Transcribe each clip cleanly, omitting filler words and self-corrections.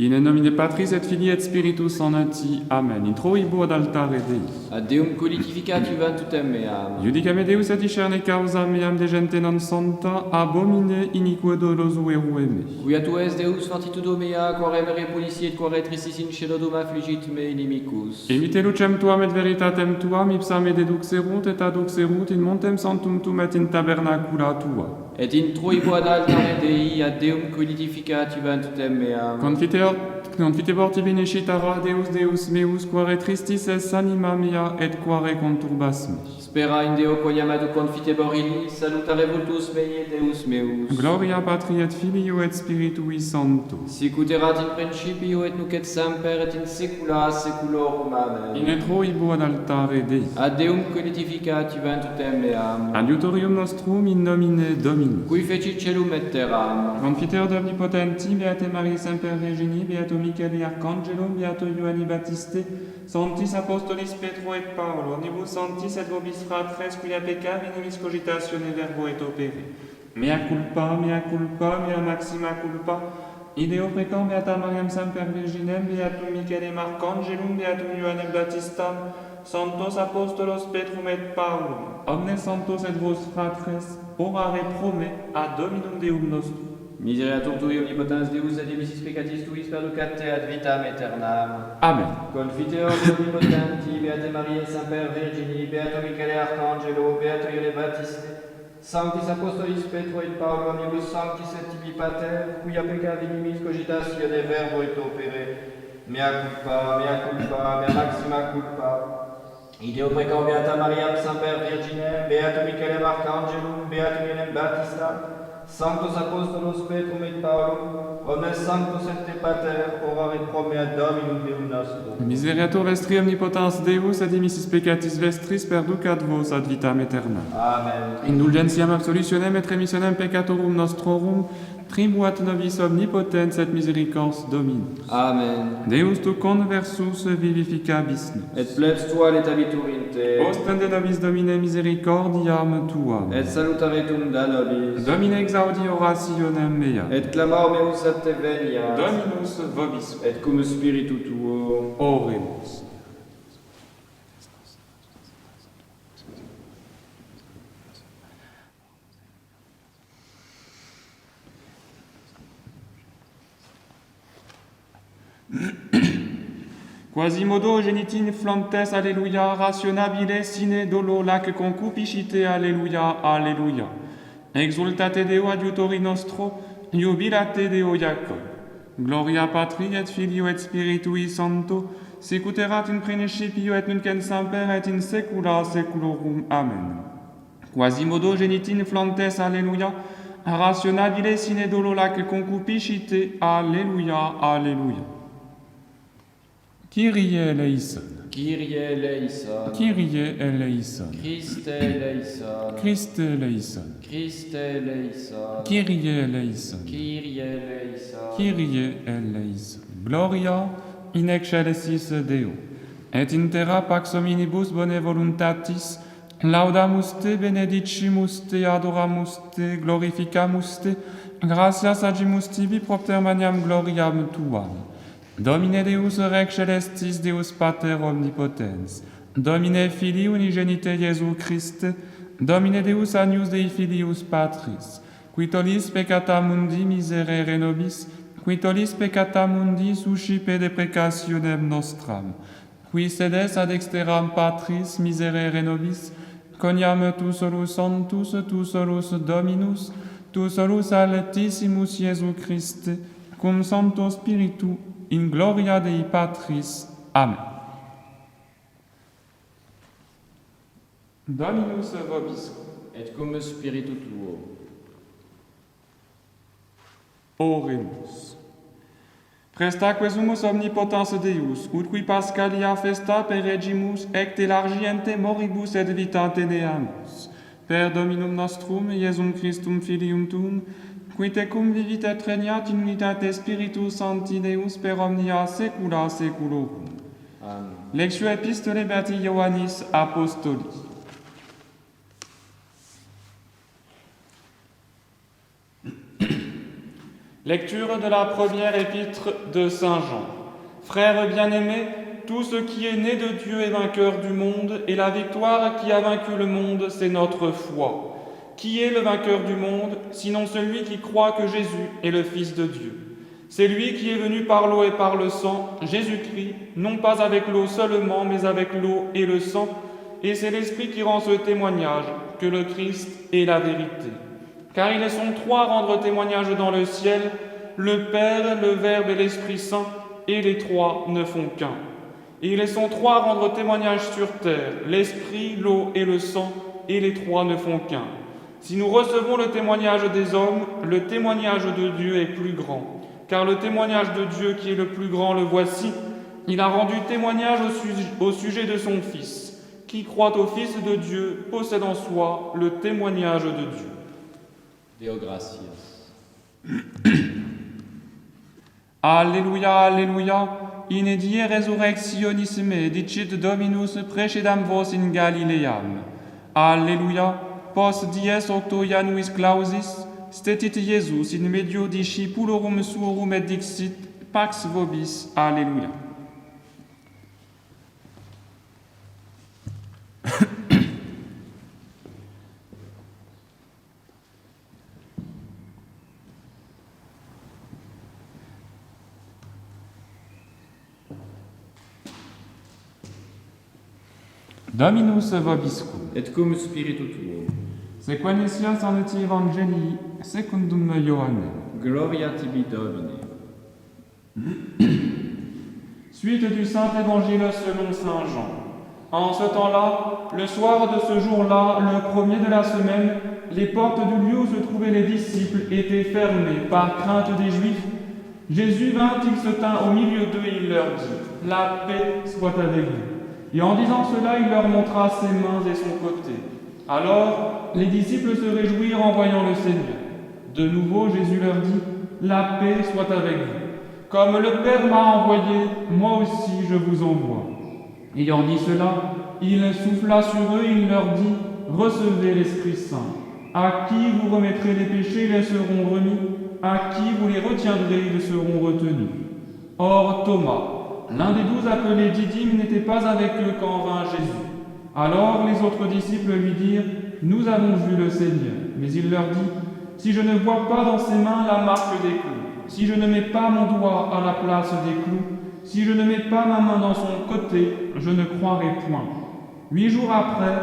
In nomine Patris et Filii et Spiritus Sancti. Amen. In troibo ad altare Dei. Ad Deum colidificat juventutem meam. Iudicame Deus et discerne causa meam de gente non santa, abomine inique doloso erue me. Quia tu es Deus fortitudo mea, quare mere polici et quare tristis in celodum affligit me inimicus. Imite lucem tuam et veritatem tuam, ipsa me deduxerunt et aduxerunt in montem sanctum tuum et in tabernacula tua. Et in troibo ad altare Dei, ad Deum colidificat juventutem meam. Confitebor tibi necitara Deus meus, quare tristis es anima mea et quare conturbas me. Spera in Deo quam ad confitebor illi, salutare vultus mei Deus meus. Gloria Patri et Filio et Spiritui Sancto. Sicut erat in principio et nunc et semper et in saecula saeculorum. Amen. In troibo ad altare Dei. Ad Deum colidificat juventutem meam. Adiutorium nostrum in nomine Domini. Qui fecit celum et terram. Confiteor d'omnipotenti, Beate Maria Semper Virginie, Beato Michele Arcangelo, Beato Ioanni Baptiste, Sanctis Apostolis Petro et Paolo, Omnibus Sanctis et vobis fratres, quia peccavi nobis cogitatione verbo et opere. Mea culpa, mea maxima culpa. Ideo precam Beata Mariam Semper Virginem, Beatum Michele Arcangelum, Beatum Ioannem Baptistam, Sanctos Apostolos Petrum et Paulum, omnes sanctos et vos fratres, orare prome ad Dominum Deum nostrum. Misereatur tui omnipotens Deus et dimissis peccatis tuis perducate ad vitam aeternam. Amen. Confiteor omnipotenti, Beate Maria Semper Virgini, Beato Michele Arcangelo, Beato Ioanne Baptiste, Sanctis Apostolis Petro et Paolo, Omnibus Sanctis et tibi Pater, quia peccavi nimis cogitatione verbo et opere. Mea culpa, mea maxima culpa. Ideo precam Beata Mariam Semper Virginem, Beato Michele Arcangelum, Beato Ioannem Baptistam, Sanctos Apostolos Petrum et Paulum, omnes sanctos et te Pater, orare prome ad Dominum Deum nostrum. Misereatur vestri omnipotens Deus, et dimissis peccatis vestris perducat vos ad vitam aeternam. Amen. Indulgentiam absolutionem et remissionem peccatorum nostrorum, tribuat nobis omnipotens et misericors Domini. Amen. Deus tu conversus vivificabis nos. Et plebs tua letabitur in te. Ostende nobis Domine misericordiam tuam. Et salutaretum da nobis. Domine exaudi orationem mea. Et clamor meus ad te veniat. Dominus vobis. Et cum spiritu tuo. Oremus. Quasimodo genitin flantes, alleluia, rationabile sine dolo lac concupiscite, alleluia, alleluia. Exultate Deo adiutori nostro, jubilate Deo Jacob. Gloria Patri et Filio et Spiritui Sancto, sicut erat in principio et nunc et semper et in saecula saeculorum. Amen. Quasimodo genitin flantes, alleluia, rationabile sine dolo lac concupiscite, alleluia, alleluia. Kyrie eleison. Kyrie eleison. Kyrie eleison. Christe eleison. Christe eleison. Christe eleison. Kyrie eleison. Kyrie eleison. Kyrie eleison. Gloria in excelsis Deo. Et in terra pax hominibus bone voluntatis, laudamus te, benedicimus te, adoramus te, glorificamus te, gratias agimus tibi propter maniam gloriam tuam. Domine Deus Rex Celestis, Deus Pater Omnipotens, Domine Filii Unigenite Iesu Christe, Domine Deus Agnus Dei Filius Patris, qui tollis peccata mundi miserere nobis, qui tollis peccata mundi suscipe deprecationem nostram, qui sedes ad exteram Patris miserere nobis, coniam tu solus sanctus, tu solus Dominus, tu solus altissimus Iesu Christe, cum Sancto Spiritu, in gloria Dei Patris. Amen. Dominus vobiscum. Et cum spiritu tuo. Oremus. Prestaque sumus omnipotens Deus, ut qui Pascalia festa per regimus, ecte largiente moribus et vita teneamus. Per Dominum nostrum, Iesum Christum Filium tuum, qui tecum vivit et regnat in unitate Spiritus Sancti Deus per omnia saecula saeculorum. Amen. Lectio Epistolae Beati Ioannis Apostoli. Lecture de la première épître de Saint Jean. Frères bien-aimés, tout ce qui est né de Dieu est vainqueur du monde, et la victoire qui a vaincu le monde, c'est notre foi. Qui est le vainqueur du monde, sinon celui qui croit que Jésus est le Fils de Dieu? C'est lui qui est venu par l'eau et par le sang, Jésus-Christ, non pas avec l'eau seulement, mais avec l'eau et le sang, et c'est l'Esprit qui rend ce témoignage, que le Christ est la vérité. Car ils sont trois à rendre témoignage dans le ciel, le Père, le Verbe et l'Esprit Saint, et les trois ne font qu'un. Et ils sont trois à rendre témoignage sur terre, l'Esprit, l'eau et le sang, et les trois ne font qu'un. Si nous recevons le témoignage des hommes, le témoignage de Dieu est plus grand. Car le témoignage de Dieu qui est le plus grand, le voici. Il a rendu témoignage au sujet de son Fils. Qui croit au Fils de Dieu possède en soi le témoignage de Dieu. Deo gratias. Alléluia, Alléluia. In die resurrectionis dicit Dominus precedam vos in Galileam. Alléluia. Post dies octo Januis clausis, stetit Iesus in medio discipulorum suorum et dixit, pax vobis. Alléluia. Dominus vobiscum. Et cum spiritu tuo. Sequentia Sancti Evangelii secundum Ioannem. Gloria tibi, Domine. Suite du Saint Évangile selon Saint Jean. En ce temps-là, le soir de ce jour-là, le premier de la semaine, les portes du lieu où se trouvaient les disciples étaient fermées par crainte des Juifs. Jésus vint, il se tint au milieu d'eux et il leur dit « La paix soit avec vous ». Et en disant cela, il leur montra ses mains et son côté. Alors, les disciples se réjouirent en voyant le Seigneur. De nouveau, Jésus leur dit « La paix soit avec vous. Comme le Père m'a envoyé, moi aussi je vous envoie. » Ayant dit cela, il souffla sur eux et il leur dit « Recevez l'Esprit Saint. À qui vous remettrez les péchés, ils seront remis. À qui vous les retiendrez, ils seront retenus. » Or, Thomas, l'un des 12 appelés Didyme, n'était pas avec eux quand vint Jésus. Alors les autres disciples lui dirent « Nous avons vu le Seigneur. » Mais il leur dit « Si je ne vois pas dans ses mains la marque des clous, si je ne mets pas mon doigt à la place des clous, si je ne mets pas ma main dans son côté, je ne croirai point. » 8 jours après,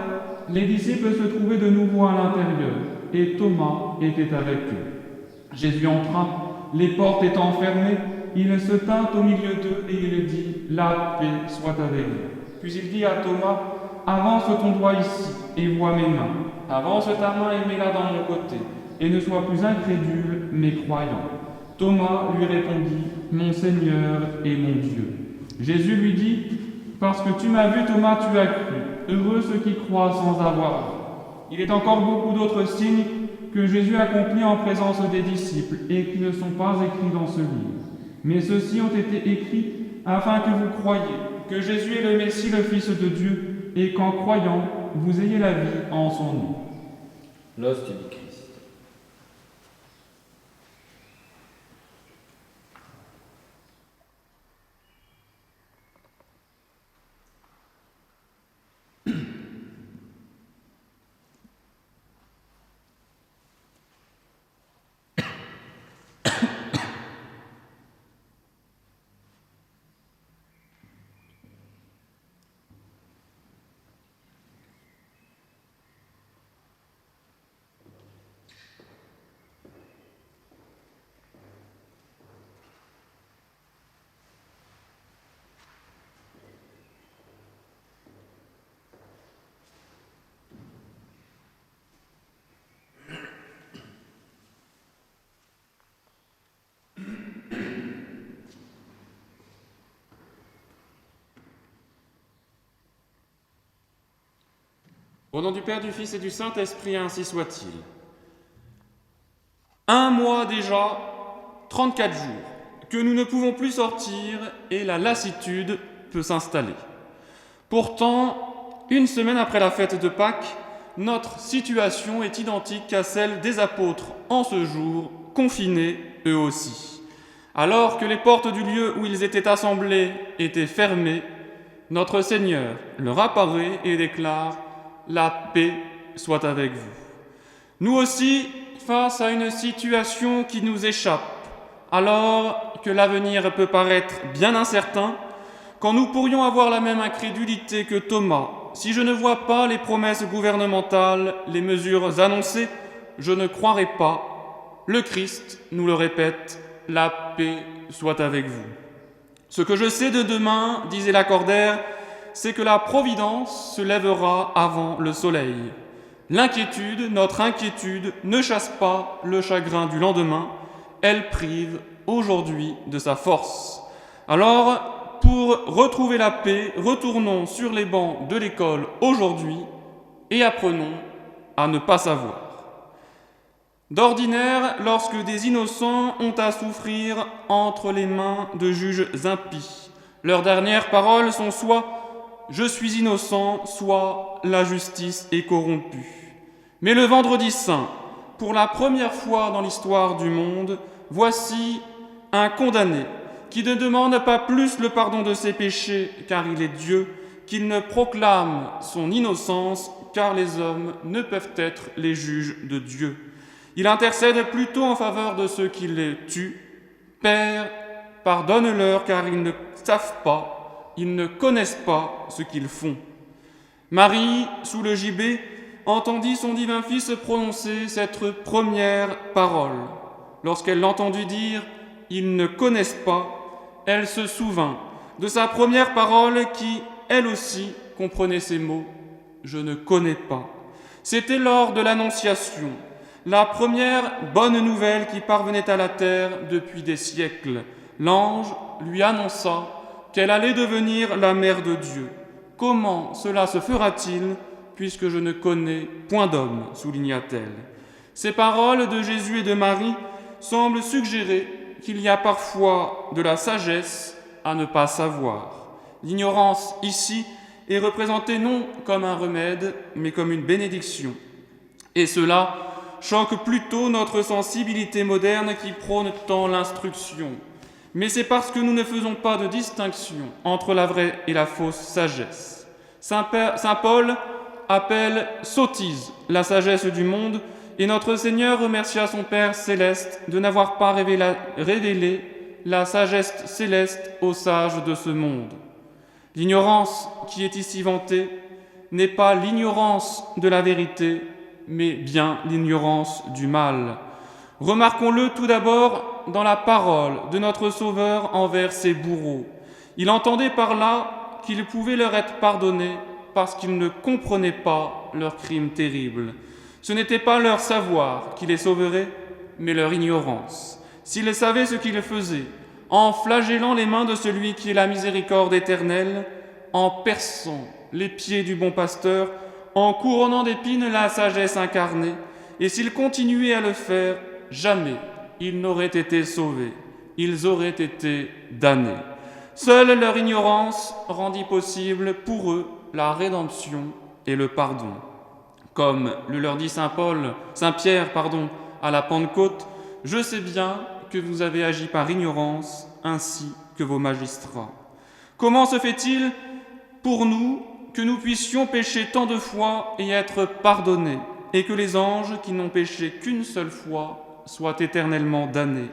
les disciples se trouvaient de nouveau à l'intérieur, et Thomas était avec eux. Jésus entra, les portes étant fermées, il se tint au milieu d'eux et il dit « La paix soit avec vous. » Puis il dit à Thomas « Avance ton doigt ici et vois mes mains. Avance ta main et mets-la dans mon côté, et ne sois plus incrédule, mais croyant. » Thomas lui répondit « Mon Seigneur et mon Dieu. » Jésus lui dit « Parce que tu m'as vu, Thomas, tu as cru. Heureux ceux qui croient sans avoir vu. » Il est encore beaucoup d'autres signes que Jésus accomplit en présence des disciples et qui ne sont pas écrits dans ce livre. Mais ceux-ci ont été écrits afin que vous croyiez que Jésus est le Messie, le Fils de Dieu, et qu'en croyant, vous ayez la vie en son nom. L'hostie du Christ. Au nom du Père, du Fils et du Saint-Esprit, ainsi soit-il. 1 mois déjà, 34 jours, que nous ne pouvons plus sortir et la lassitude peut s'installer. Pourtant, 1 semaine après la fête de Pâques, notre situation est identique à celle des apôtres en ce jour, confinés, eux aussi. Alors que les portes du lieu où ils étaient assemblés étaient fermées, notre Seigneur leur apparaît et déclare « La paix soit avec vous ». Nous aussi, face à une situation qui nous échappe, alors que l'avenir peut paraître bien incertain, quand nous pourrions avoir la même incrédulité que Thomas, si je ne vois pas les promesses gouvernementales, les mesures annoncées, je ne croirai pas. Le Christ nous le répète, la paix soit avec vous. Ce que je sais de demain, disait Lacordaire, c'est que la providence se lèvera avant le soleil. L'inquiétude, notre inquiétude, ne chasse pas le chagrin du lendemain, elle prive aujourd'hui de sa force. Alors, pour retrouver la paix, retournons sur les bancs de l'école aujourd'hui et apprenons à ne pas savoir. D'ordinaire, lorsque des innocents ont à souffrir entre les mains de juges impies, leurs dernières paroles sont soit « je suis innocent », soit « la justice est corrompue ». Mais le vendredi saint, pour la première fois dans l'histoire du monde, voici un condamné qui ne demande pas plus le pardon de ses péchés car il est Dieu, qu'il ne proclame son innocence car les hommes ne peuvent être les juges de Dieu. Il intercède plutôt en faveur de ceux qui les tuent. Père, pardonne-leur car ils ne savent pas, ils ne connaissent pas ce qu'ils font. Marie, sous le gibet, entendit son divin Fils prononcer cette première parole. Lorsqu'elle l'entendit dire « ils ne connaissent pas », elle se souvint de sa première parole qui, elle aussi, comprenait ces mots « je ne connais pas ». C'était lors de l'Annonciation, la première bonne nouvelle qui parvenait à la terre depuis des siècles. L'ange lui annonça qu'elle allait devenir la mère de Dieu. Comment cela se fera-t-il puisque je ne connais point d'homme, souligna-t-elle. Ces paroles de Jésus et de Marie semblent suggérer qu'il y a parfois de la sagesse à ne pas savoir. L'ignorance, ici, est représentée non comme un remède, mais comme une bénédiction. Et cela choque plutôt notre sensibilité moderne qui prône tant l'instruction. Mais c'est parce que nous ne faisons pas de distinction entre la vraie et la fausse sagesse. Saint Paul appelle sottise la sagesse du monde, et notre Seigneur remercia son Père céleste de n'avoir pas révélé la sagesse céleste aux sages de ce monde. L'ignorance qui est ici vantée n'est pas l'ignorance de la vérité, mais bien l'ignorance du mal. Remarquons-le tout d'abord dans la parole de notre Sauveur envers ses bourreaux. Il entendait par là qu'il pouvait leur être pardonné parce qu'ils ne comprenaient pas leurs crimes terribles. Ce n'était pas leur savoir qui les sauverait, mais leur ignorance. S'ils savaient ce qu'ils faisaient, en flagellant les mains de celui qui est la miséricorde éternelle, en perçant les pieds du bon pasteur, en couronnant d'épines la sagesse incarnée, et s'ils continuaient à le faire, jamais ils n'auraient été sauvés, ils auraient été damnés. Seule leur ignorance rendit possible pour eux la rédemption et le pardon. Comme le leur dit Saint Pierre, à la Pentecôte, « Je sais bien que vous avez agi par ignorance, ainsi que vos magistrats. » Comment se fait-il pour nous que nous puissions pécher tant de fois et être pardonnés, et que les anges qui n'ont péché qu'une seule fois soient éternellement damnés?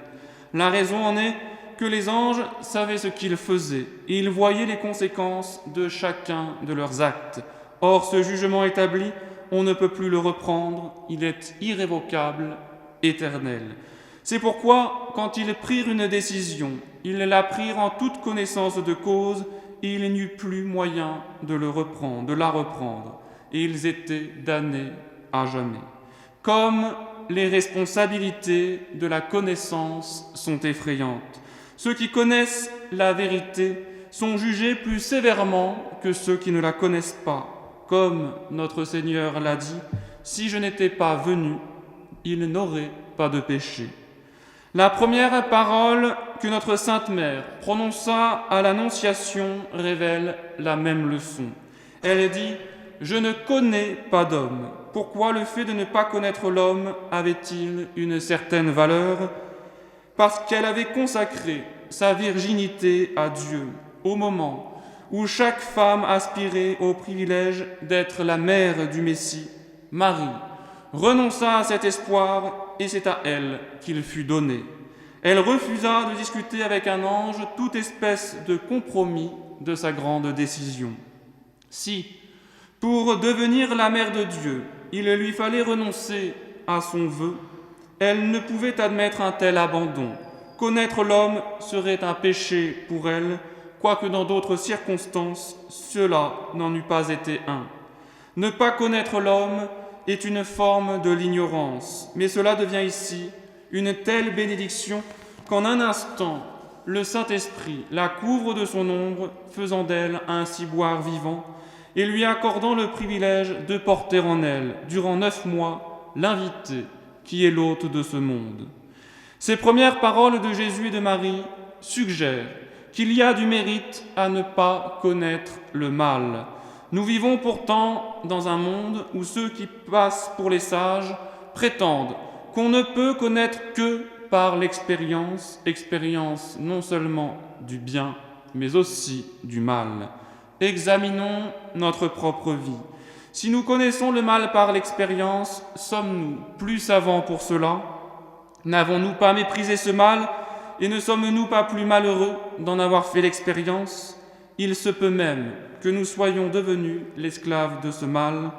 La raison en est que les anges savaient ce qu'ils faisaient, et ils voyaient les conséquences de chacun de leurs actes. Or, ce jugement établi, on ne peut plus le reprendre, il est irrévocable, éternel. C'est pourquoi, quand ils prirent une décision, ils la prirent en toute connaissance de cause, et il n'y eut plus moyen de la reprendre, et ils étaient damnés à jamais. Comme les responsabilités de la connaissance sont effrayantes, ceux qui connaissent la vérité sont jugés plus sévèrement que ceux qui ne la connaissent pas. Comme notre Seigneur l'a dit, « Si je n'étais pas venu, il n'aurait pas de péché. » La première parole que notre Sainte Mère prononça à l'Annonciation révèle la même leçon. Elle dit « Je ne connais pas d'homme. » Pourquoi le fait de ne pas connaître l'homme avait-il une certaine valeur? parce qu'elle avait consacré sa virginité à Dieu au moment où chaque femme aspirait au privilège d'être la mère du Messie. Marie renonça à cet espoir et c'est à elle qu'il fut donné. Elle refusa de discuter avec un ange toute espèce de compromis de sa grande décision. Si, pour devenir la mère de Dieu, il lui fallait renoncer à son vœu, elle ne pouvait admettre un tel abandon. Connaître l'homme serait un péché pour elle, quoique dans d'autres circonstances, cela n'en eût pas été un. Ne pas connaître l'homme est une forme de l'ignorance, mais cela devient ici une telle bénédiction qu'en un instant, le Saint-Esprit la couvre de son ombre, faisant d'elle un ciboire vivant, et lui accordant le privilège de porter en elle, durant 9 mois, l'invité qui est l'hôte de ce monde. Ces premières paroles de Jésus et de Marie suggèrent qu'il y a du mérite à ne pas connaître le mal. Nous vivons pourtant dans un monde où ceux qui passent pour les sages prétendent qu'on ne peut connaître que par l'expérience, expérience non seulement du bien, mais aussi du mal. Examinons notre propre vie. Si nous connaissons le mal par l'expérience, sommes-nous plus savants pour cela? N'avons-nous pas méprisé ce mal et ne sommes-nous pas plus malheureux d'en avoir fait l'expérience? Il se peut même que nous soyons devenus l'esclave de ce mal.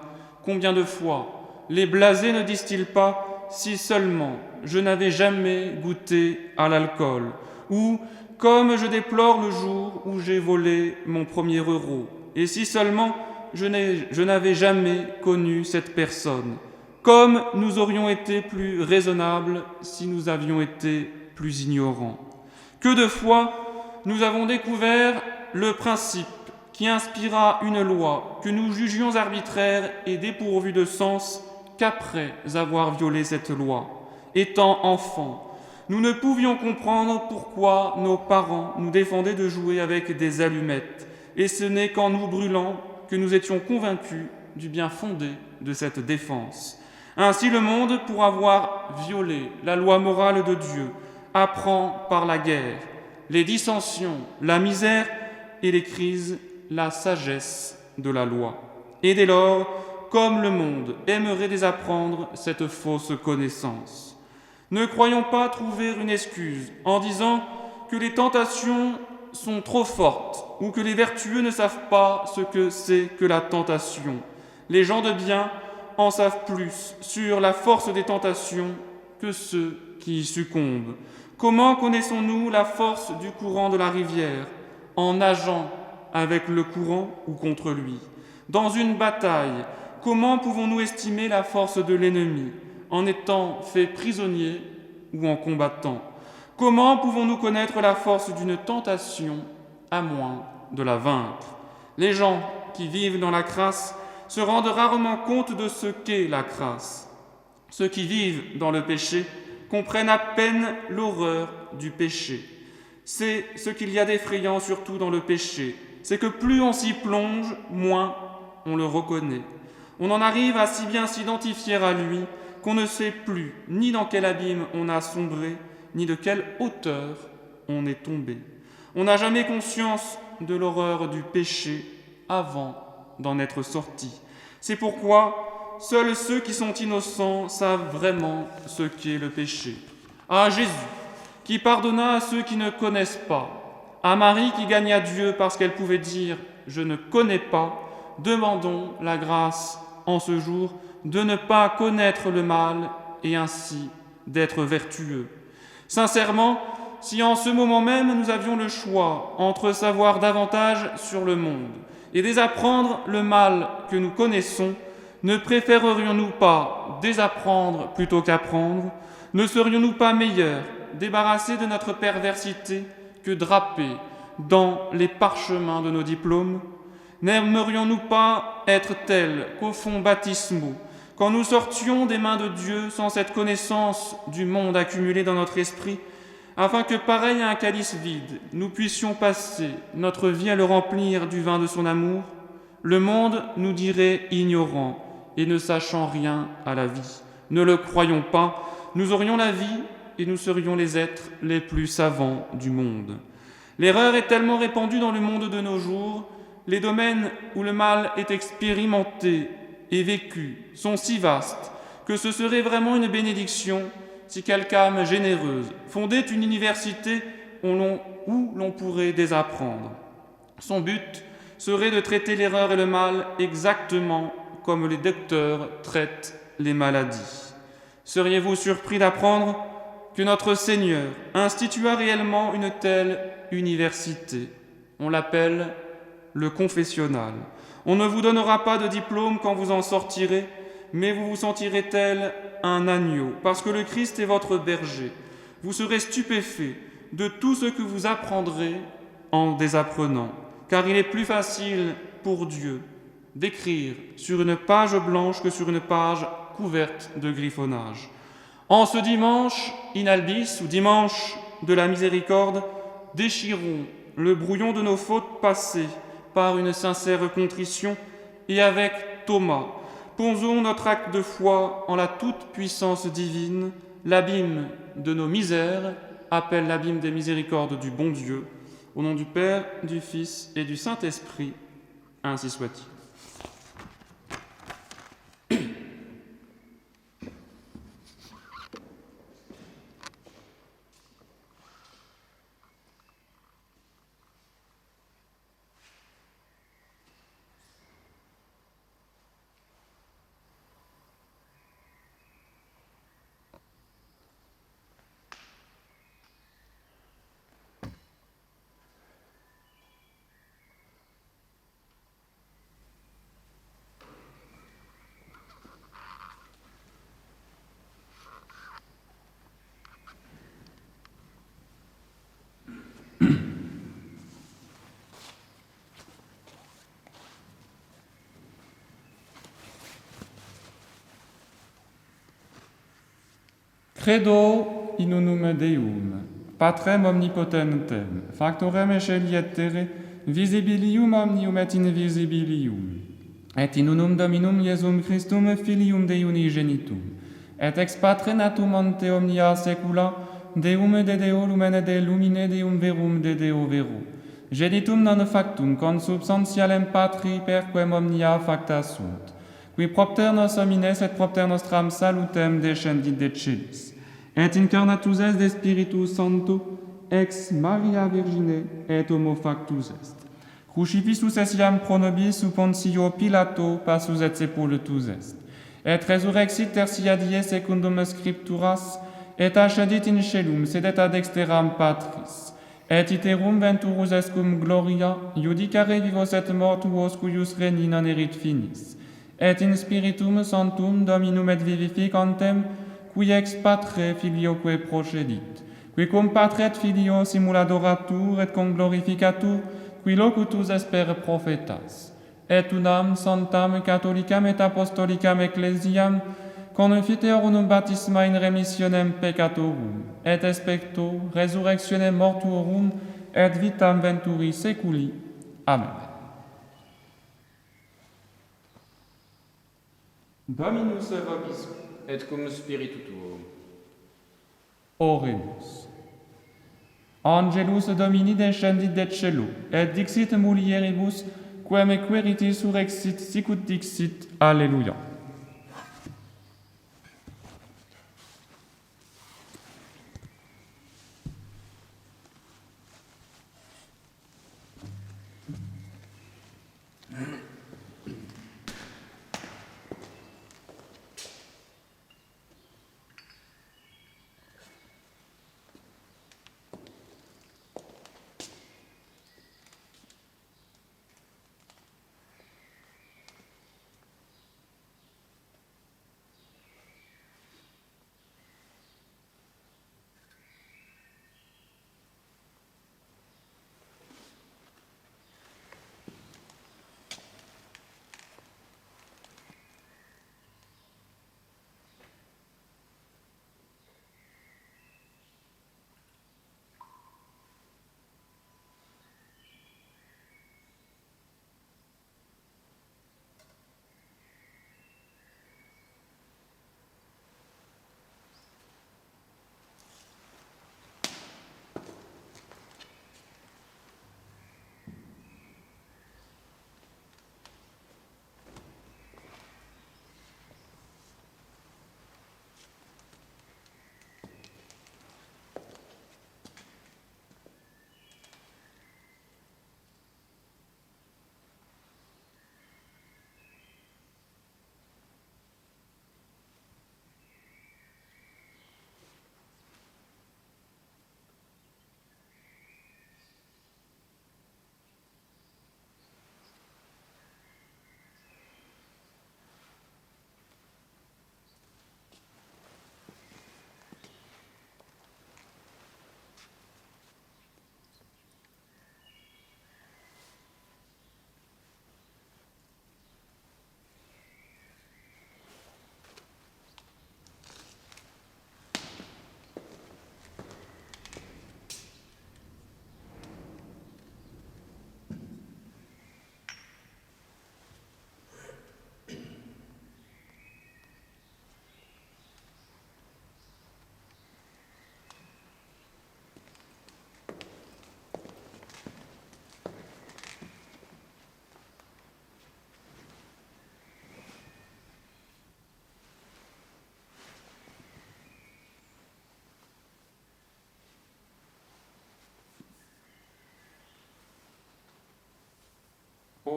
Combien de fois les blasés ne disent-ils pas « si seulement je n'avais jamais goûté à l'alcool » ou « comme je déplore le jour où j'ai volé mon premier euro » et « si seulement je n'avais jamais connu cette personne » comme nous aurions été plus raisonnables si nous avions été plus ignorants. Que de fois nous avons découvert le principe qui inspira une loi que nous jugions arbitraire et dépourvue de sens qu'après avoir violé cette loi. Étant enfants, nous ne pouvions comprendre pourquoi nos parents nous défendaient de jouer avec des allumettes, et ce n'est qu'en nous brûlant que nous étions convaincus du bien fondé de cette défense. Ainsi le monde, pour avoir violé la loi morale de Dieu, apprend par la guerre, les dissensions, la misère et les crises, la sagesse de la loi. Et dès lors, comme le monde aimerait désapprendre cette fausse connaissance. Ne croyons pas trouver une excuse en disant que les tentations sont trop fortes ou que les vertueux ne savent pas ce que c'est que la tentation. Les gens de bien en savent plus sur la force des tentations que ceux qui y succombent. Comment connaissons-nous la force du courant de la rivière? En nageant avec le courant ou contre lui? Dans une bataille, comment pouvons-nous estimer la force de l'ennemi? En étant fait prisonnier ou en combattant? Comment pouvons-nous connaître la force d'une tentation à moins de la vaincre? Les gens qui vivent dans la crasse se rendent rarement compte de ce qu'est la crasse. Ceux qui vivent dans le péché comprennent à peine l'horreur du péché. C'est ce qu'il y a d'effrayant surtout dans le péché, c'est que plus on s'y plonge, moins on le reconnaît. On en arrive à si bien s'identifier à lui qu'on ne sait plus ni dans quel abîme on a sombré, ni de quelle hauteur on est tombé. On n'a jamais conscience de l'horreur du péché avant d'en être sorti. C'est pourquoi seuls ceux qui sont innocents savent vraiment ce qu'est le péché. À Jésus, qui pardonna à ceux qui ne connaissent pas, à Marie qui gagna Dieu parce qu'elle pouvait dire « je ne connais pas », demandons la grâce en ce jour de ne pas connaître le mal et ainsi d'être vertueux. Sincèrement, si en ce moment même nous avions le choix entre savoir davantage sur le monde et désapprendre le mal que nous connaissons, ne préférerions-nous pas désapprendre plutôt qu'apprendre? Ne serions-nous pas meilleurs, débarrassés de notre perversité, que drapés dans les parchemins de nos diplômes? N'aimerions-nous pas être tels qu'aux fonds baptismaux, quand nous sortions des mains de Dieu sans cette connaissance du monde accumulée dans notre esprit, afin que, pareil à un calice vide, nous puissions passer notre vie à le remplir du vin de son amour? Le monde nous dirait ignorants et ne sachant rien à la vie. Ne le croyons pas, nous aurions la vie et nous serions les êtres les plus savants du monde. L'erreur est tellement répandue dans le monde de nos jours, les domaines où le mal est expérimenté et vécu sont si vastes que ce serait vraiment une bénédiction si quelque âme généreuse fondait une université où l'on pourrait désapprendre. Son but serait de traiter l'erreur et le mal exactement comme les docteurs traitent les maladies. Seriez-vous surpris d'apprendre que notre Seigneur institua réellement une telle université? On l'appelle le confessionnal. On ne vous donnera pas de diplôme quand vous en sortirez, mais vous vous sentirez tel un agneau, parce que le Christ est votre berger. Vous serez stupéfait de tout ce que vous apprendrez en désapprenant, car il est plus facile pour Dieu d'écrire sur une page blanche que sur une page couverte de griffonnage. En ce dimanche inalbis ou dimanche de la miséricorde, déchirons le brouillon de nos fautes passées par une sincère contrition et avec Thomas, posons notre acte de foi en la toute-puissance divine. L'abîme de nos misères appelle l'abîme des miséricordes du bon Dieu. Au nom du Père, du Fils et du Saint-Esprit, ainsi soit-il. Credo in unum Deum, Patrem omnipotentem, factorem aescheli et terre, visibilium omnium et invisibilium, et in unum Dominum Iesum Christum Filium Dei unigenitum, et ex Patre natum ante omnia saecula, Deum de Deo lumen de lumine Deum verum de Deo vero, genitum non factum consubstantialem Patri perquem omnia facta sunt, qui propter nos homines et propter nostram salutem descendit de celis, et incarnatus est de Spiritus Sancto, ex Maria Virgine et homo factus est. Crucifixus essiam pro nobis sub Pontio Pilato passus et sepultus est. Et resurrexit tertia die secundum scripturas, et ascendit in caelum sedet ad dexteram Patris. Et iterum venturus est cum gloria, iudicare vivos et mortuos cuius regni non erit finis. Et in Spiritum Sanctum Dominum et vivificantem, qui ex Patre Filioque procedit, qui cum Patre et Filio simuladoratur et cum glorificatur, qui locutus esper prophetas, et unam sanctam catholicam et apostolicam ecclesiam, confiteor unum baptisma in remissionem peccatorum, et expecto resurrectionem mortuorum, et vitam venturi seculi. Amen. Dominus vobiscum. Et cum spiritu tuo. Oremus. Angelus Domini descendit de celo, et dixit mulieribus, quem queriti surrexit, sicut dixit. Alleluia.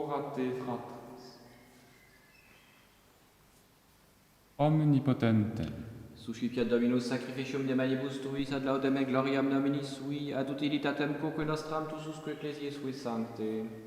orate fratris. Omnipotentem, Suscipiat Dominus sacrificium de manibus tuis ad laudem et gloriam nomini sui, ad utilitatem quoque nostram tususque ecclesiae sui sancte.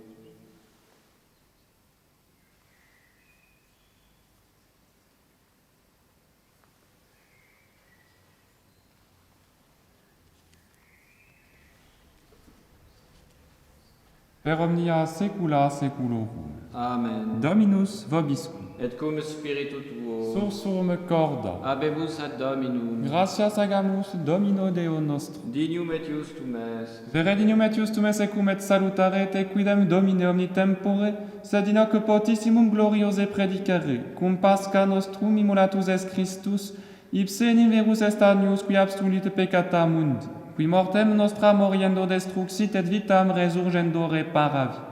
per omnia saecula saeculorum. Amen. Dominus vobiscum. Et cum spiritu tuo. Sursum corda. Habemus ad Dominum. Gratias agamus Domino Deo nostrum. Dignum et justum est. Veredignum et justum et secum et salutare te quidem Domine omni tempore, sed in hoc potissimum gloriose predicare, cum Pascha nostrum immolatus est Christus, ipse in verus est agnus qui abstulit peccata mundi, qui mortem nostra moriendo destruxit et vitam resurgendo reparavit.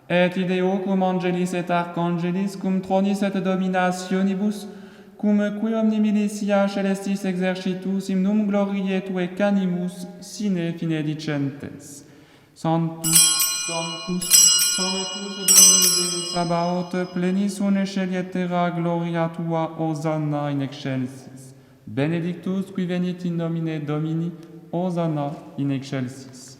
Et ideo cum angelis et archangelis, cum tronis et dominationibus, cum qui omni militia celestis exercitus imnum gloriae tue canimus sine fine dicentes. Sanctus, Sanctus, Sanctus Dominus Deus Sabaoth, plenis une scelieterra gloria tua, Hosanna in excelsis. Benedictus qui venit in nomine Domini, Hosanna in excelsis.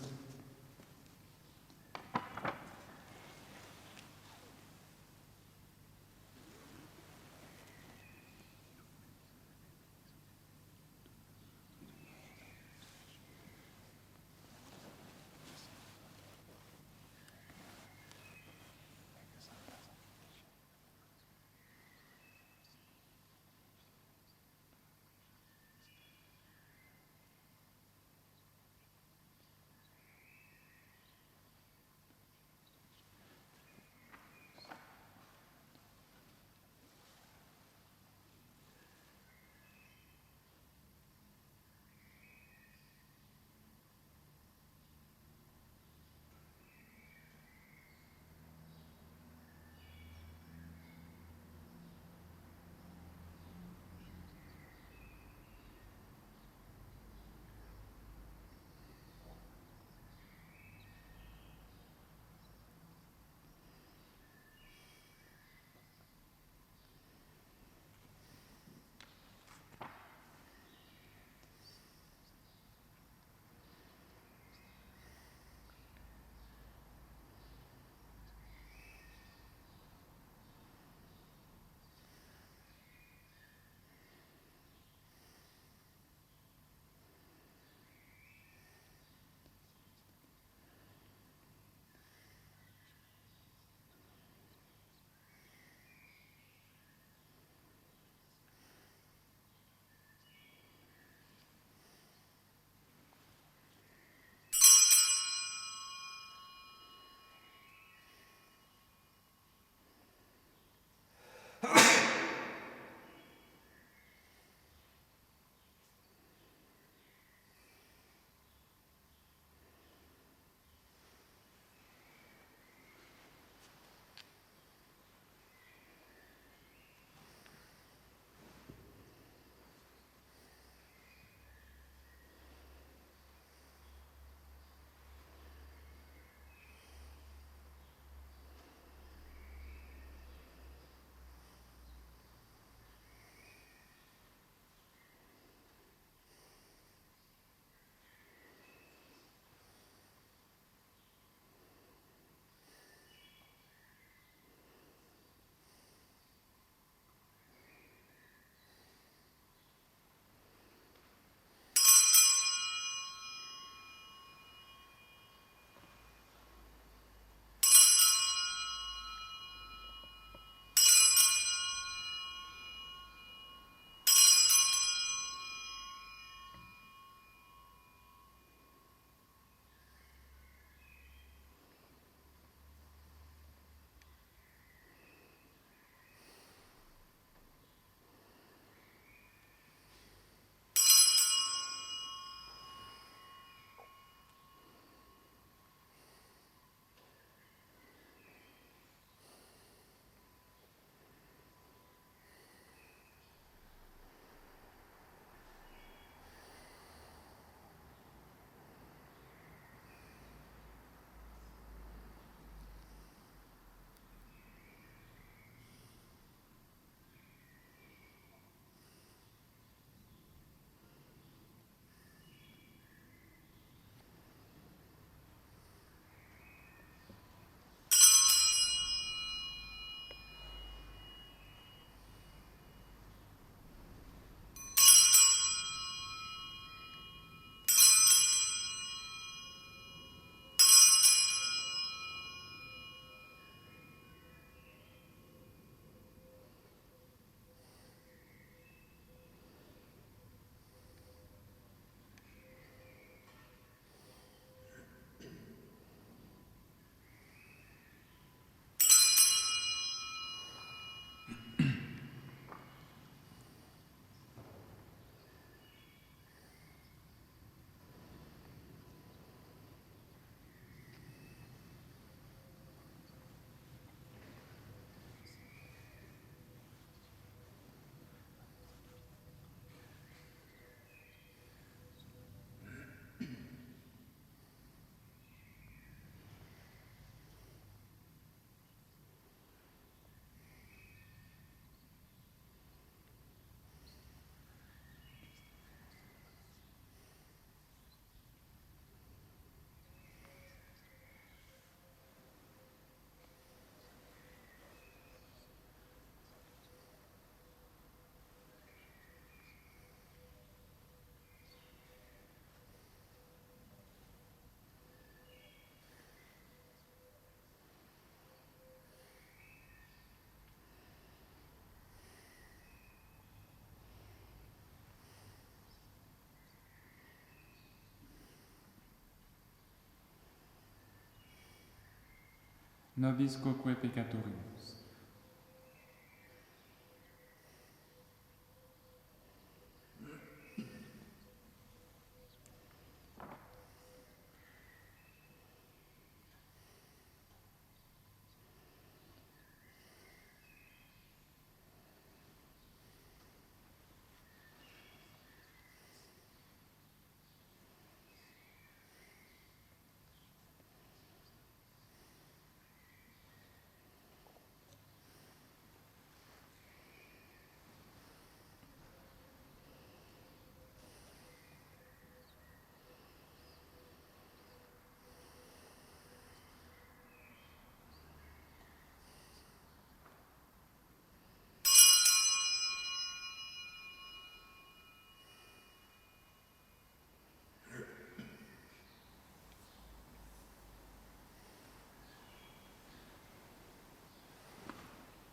nobis quoque peccatoribus.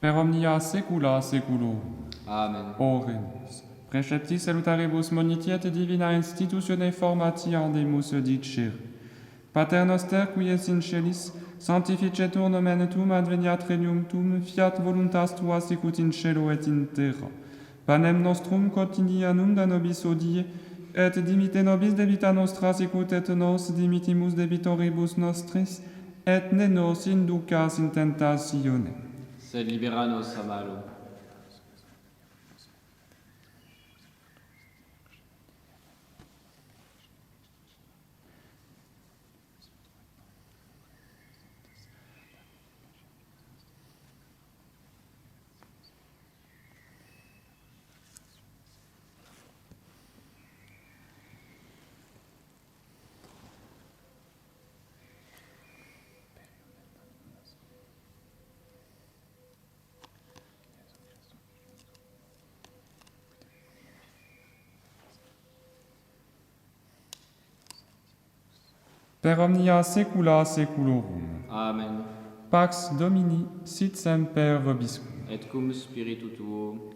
Per omnia saecula saeculorum. Amen. Oremus. Preceptis salutaribus monitiet divina institutione formati audemus dicere. Pater noster qui es in celis, sanctificetur nomen tuum adveniat regnum tuum, fiat voluntas tua sicut in cielo et in terra. Panem nostrum quotidianum da nobis hodie, et dimite nobis debita nostra sicut et nos dimitimus debitoribus nostris, et ne nos inducas in tentatione. Sed libera nos a malo. Per omnia saecula saeculorum. Amen. Pax Domini sit semper vobiscum. Et cum spiritu tuo.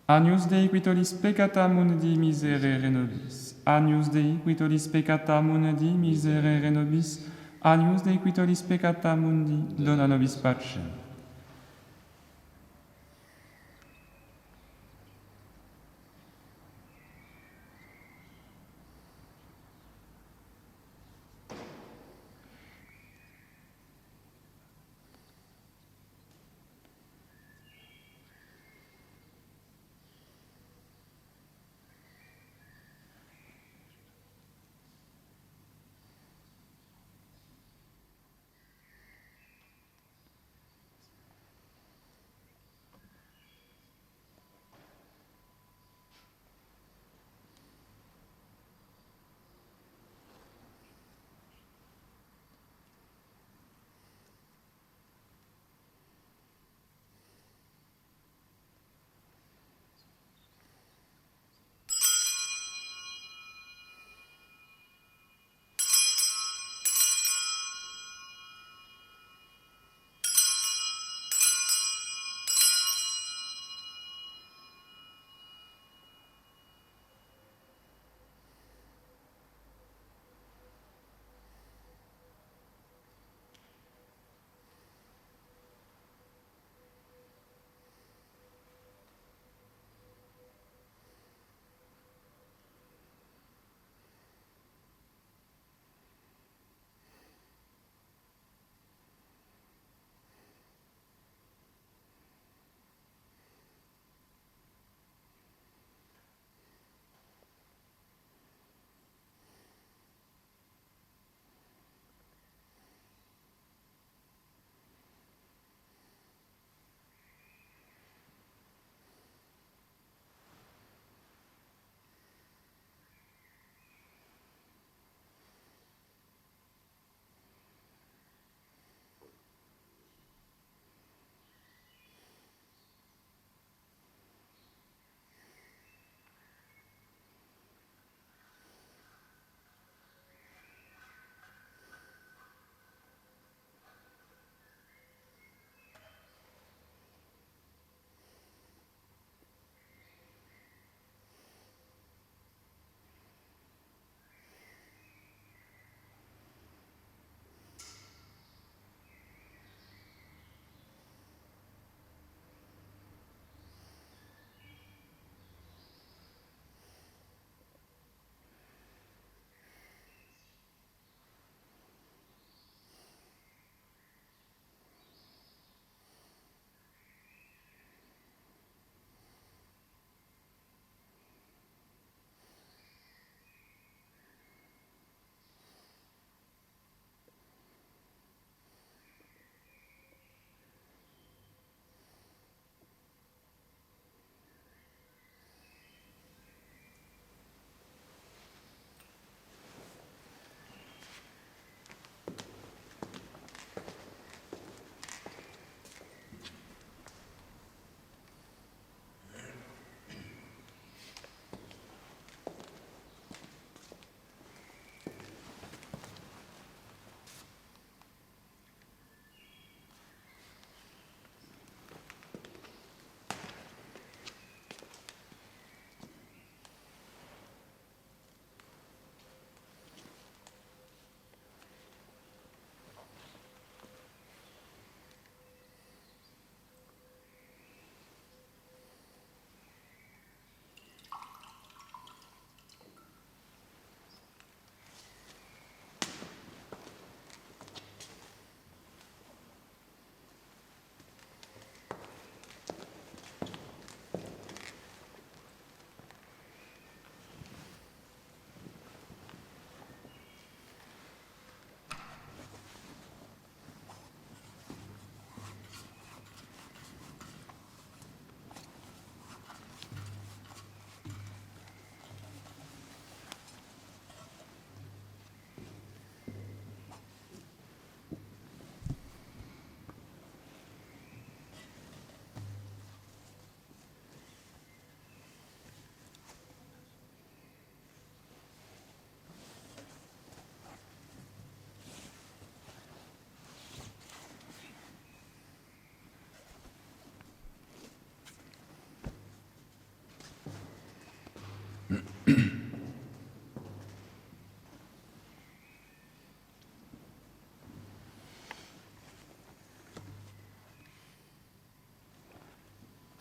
Agnus Dei qui tollis peccata mundi miserere nobis. Agnus Dei qui tollis peccata mundi miserere nobis. Agnus Dei qui tollis peccata mundi dona nobis pacem.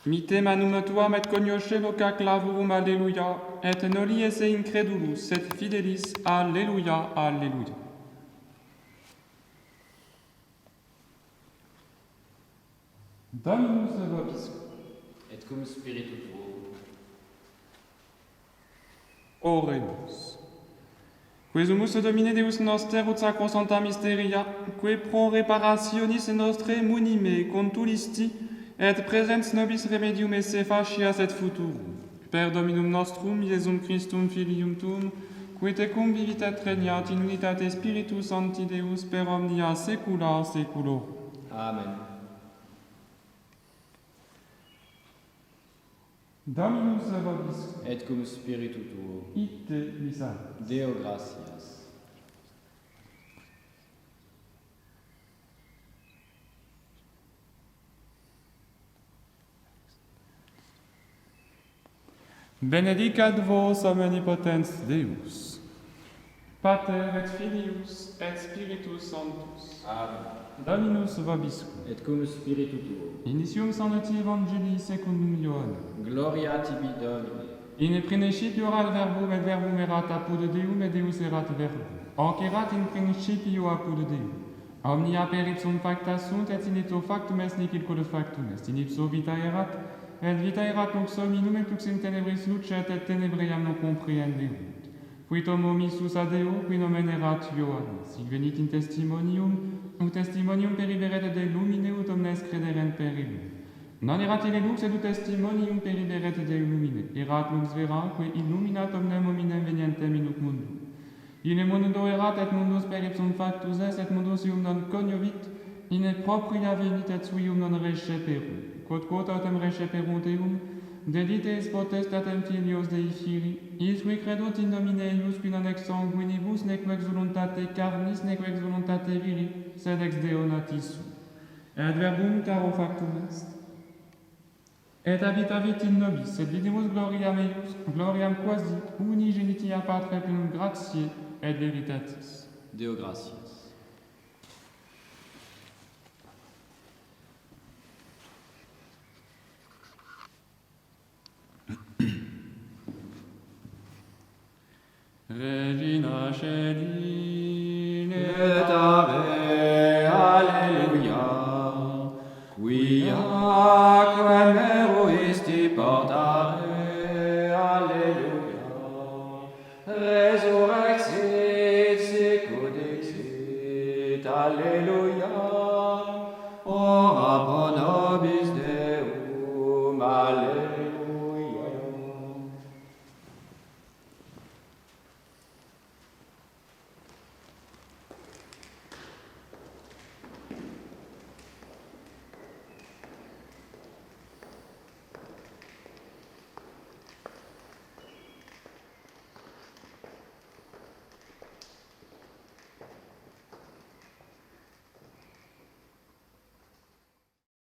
Mite manum tuam et cognosce loca clavurum, alleluia, et noli esse incredulus, et fidelis, alleluia, alleluia. Dominus vobiscum. Et cum spiritu tuo. Oremus. Quesumus Domine Deus noster ut sacrosanta mysteria, que pro reparationis nostre munime contulisti, et presens nobis remedium esse facias et futurum. Per Dominum nostrum, Iesum Christum Filium Tuum, qui tecum vivit et regnat in unitate Spiritus Sancti Deus per omnia saecula saeculorum. Amen. Dominus vobiscum. Et cum spiritu tuo. Ite misaris. Deo gratias. Benedicat vos omnipotens Deus, Pater et Filius et Spiritus Sanctus. Amen. Dominus vobiscum. Et cum spiritu tuo. Initium sancti Evangelii secundum Ioannem. Gloria tibi Domine. In principio erat verbum, et verbum erat apud Deum, et Deus erat verbum. Hoc erat in principio apud Deum. Omnia per ipsum facta sunt, et in ipso factum est nihil quod factum est. In ipso vita erat, et vita erat lux hominum, et lux in tenebris lucet, et tenebriam non comprehenderunt. Fuit homo missus ad Deo, qui nomen erat Ioannes. Sic venit in testimonium, ut testimonium periberet de lumine, ut omnes crederent per illum. Non erat ille lux, et ut testimonium periberet de illumine. Erat lux vera, que illuminat omnem hominem venientem in hoc mundum. In mundo erat, et mundus per ipsum factus est, et mundus ium non cognovit, in propria venit, et suium non receperunt. Quod autem receperunt eum, dedites potestatem filios Dei Filii, is qui credut in Domine eius, qui non ex sanguinibus, neque ex voluntate carnis, neque ex voluntate viri, sed ex Deo natis sum. Et verbum caro factum est. Et habitavit in nobis, et vidimus gloriam eius, gloriam quasi unigenitia Patre plenum gratiae et veritatis. Deo gratias. Regina Caeli, Et ave, alleluia, quia meruisti portare, alleluia, resurrexit sic ut dixit, alleluia.